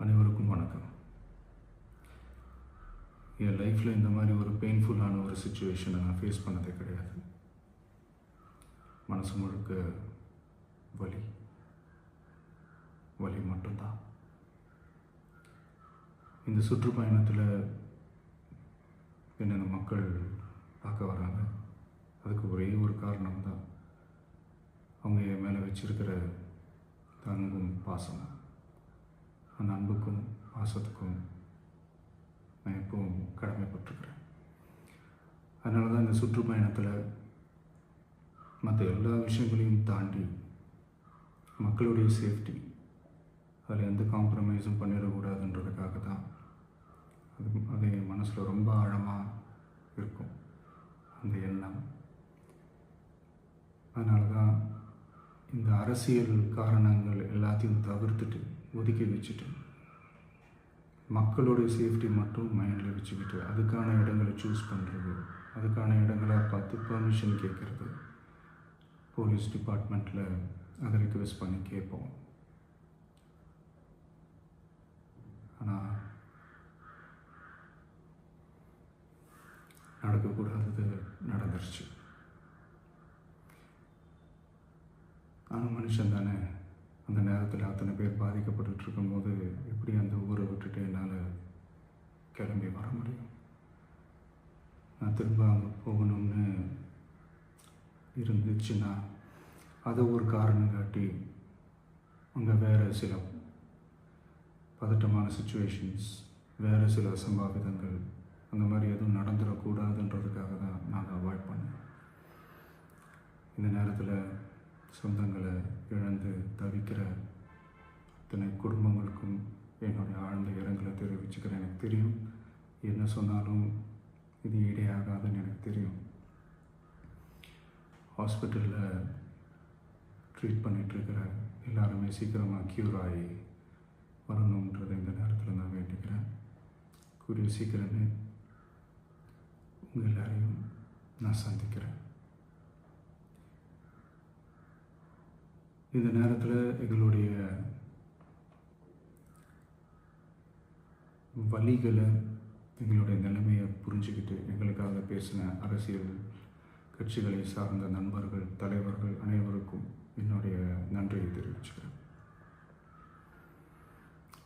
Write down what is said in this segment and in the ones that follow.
அனைவருக்கும் வணக்கம். என் லைஃப்பில் இந்த மாதிரி ஒரு பெயின்ஃபுல்லான ஒரு சுச்சுவேஷனை நான் ஃபேஸ் பண்ணதே கிடையாது. மனசு முழுக்க வலி வலி மட்டும்தான். இந்த சுற்றுப்பயணத்தில் என்னென்ன மக்கள் பார்க்க வராங்க, அதுக்கு ஒரே ஒரு காரணம் தான் அவங்க என் மேலே வச்சிருக்கிற அன்பும் பாசம். அந்த அன்புக்கும் பாசத்துக்கும் நான் எப்பவும் கடமைப்பட்டிருக்கிறேன். அதனால தான் இந்த சுற்றுப்பயணத்தில் மற்ற எல்லா விஷயங்களையும் தாண்டி மக்களுடைய சேஃப்டி, அதில் எந்த காம்ப்ரமைஸும் பண்ணிடக்கூடாதுன்றதுக்காக தான் அது என் மனசில் ரொம்ப ஆழமாக இருக்கும் அந்த எண்ணம். அதனால தான் இந்த அரசியல் காரணங்கள் எல்லாத்தையும் தவிர்த்துட்டு ஒதுக்கி வச்சுட்டு மக்களுடைய சேஃப்டி மட்டும் மைண்டில் வச்சுக்கிட்டு அதுக்கான இடங்களை சூஸ் பண்ணுறது, அதுக்கான இடங்களை பார்த்து பெர்மிஷன் கேட்குறது, போலீஸ் டிபார்ட்மெண்ட்டில் அதை ரிக்வெஸ்ட் பண்ணி கேட்போம். ஆனால் நடக்கக்கூடாதது நடந்துருச்சு. ஆனால் மனுஷன் தானே, அந்த நேரத்தில் அத்தனை பேர் பாதிக்கப்பட்டு இருக்கும்போது எப்படி அந்த ஊரை விட்டுட்டு என்னால் கிளம்பி வர முடியும்? நான் திரும்ப அங்கே போகணும்னு இருந்துச்சுன்னா அதை ஒரு காரணம் காட்டி அங்கே வேறு சில பதட்டமான சுச்சுவேஷன்ஸ், வேறு சில அசம்பாவிதங்கள் அந்த மாதிரி எதுவும் நடந்துடக்கூடாதுன்றதுக்காக தான் நான் அவாய்ட் பண்ணேன். இந்த நேரத்தில் சொந்தங்களை இழந்து தவிக்கிற அத்தனை குடும்பங்களுக்கும் என்னுடைய ஆழ்ந்த இரங்கலை தெரிவிச்சுக்கிறேன். எனக்கு தெரியும், என்ன சொன்னாலும் இது ஈடேயாகாதுன்னு எனக்கு தெரியும். ஹாஸ்பிட்டலில் ட்ரீட் பண்ணிகிட்ருக்கிற எல்லாருமே சீக்கிரமாக க்யூர் ஆகி வரணுன்றதை இந்த நேரத்தில் நான் வேண்டிக்கிறேன். கூடிய சீக்கிரமே உங்கள் எல்லாரையும் நான் சந்திக்கிறேன். இந்த நேரத்தில் எங்களுடைய வலிகளை, எங்களுடைய நிலைமையை புரிஞ்சுக்கிட்டு எங்களுக்காக பேசின அரசியல் கட்சிகளை சார்ந்த நண்பர்கள், தலைவர்கள் அனைவருக்கும் என்னுடைய நன்றியை தெரிவிச்சுக்கிறேன்.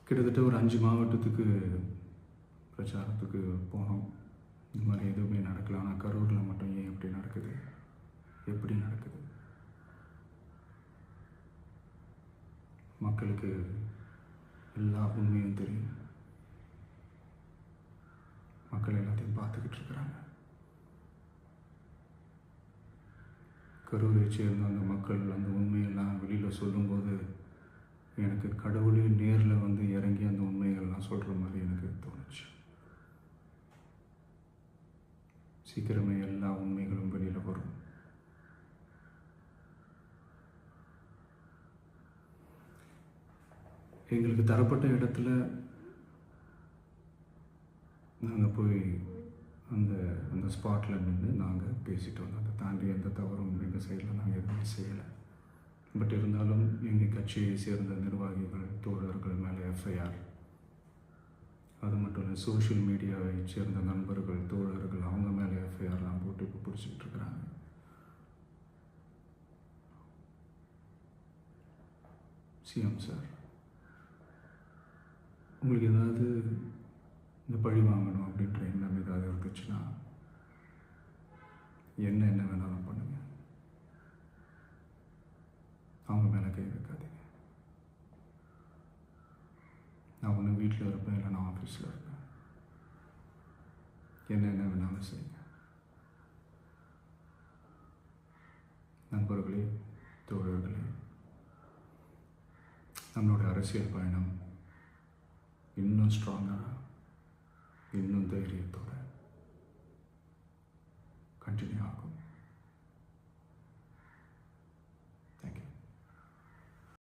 கிட்டத்தட்ட ஒரு 5 மாவட்டத்துக்கு பிரச்சாரத்துக்கு போனோம். இந்த மாதிரி எதுவுமே நடக்கல. ஆனால் கரூரில் மட்டும் ஏன் எப்படி நடக்குது, எப்படி நடக்குது? மக்களுக்கு எல்லா உண்மையும் தெரியும். மக்கள் எல்லாத்தையும் பார்த்துக்கிட்டு இருக்கிறாங்க. கரூரை சேர்ந்த அந்த மக்கள் அந்த உண்மையெல்லாம் வெளியில் சொல்லும்போது எனக்கு கடவுளே நேரில் வந்து இறங்கி அந்த உண்மைகள்லாம் சொல்கிற மாதிரி எனக்கு தோணுச்சு. சீக்கிரமே எல்லா உண்மைகளும் வெளியில் வரும். எங்களுக்கு தரப்பட்ட இடத்துல நாங்கள் போய் அந்த ஸ்பாட்டில் நின்று நாங்கள் பேசிட்டு வந்தோம். அதை தாண்டி எந்த தவறும் எங்கள் சைடில் நாங்கள் எதுவுமே செய்யலை. பட் இருந்தாலும் எங்கள் கட்சியை சேர்ந்த நிர்வாகிகள், தோழர்கள் மேலே எஃப்ஐஆர், அது மட்டும் இல்லை சோஷியல் மீடியாவை சேர்ந்த நண்பர்கள், தோழர்கள் அவங்க மேலே எஃப்ஐஆர்லாம் போட்டு இப்போ பிடிச்சிக்கிட்டு இருக்கிறாங்க. சிஎம் சார், உங்களுக்கு ஏதாவது இந்த பழி வாங்கணும் அப்படின்ற எண்ணம் ஏதாவது இருந்துச்சுன்னா என்ன வேணாலும் பண்ணுங்க. அவங்க மேலே கை வைக்காதீங்க. நான் ஒன்று வீட்டில் இருப்பேன், இல்லை நான் ஆஃபீஸில் இருப்பேன். என்ன வேணாலும் செய்யுங்க. நண்பர்களே, தோழர்களே, நம்மளோட அரசியல் பயணம் இன்னும் ஸ்ட்ராங்காக, இன்னும் தைரியத்தோட கண்டினியூ ஆகும்.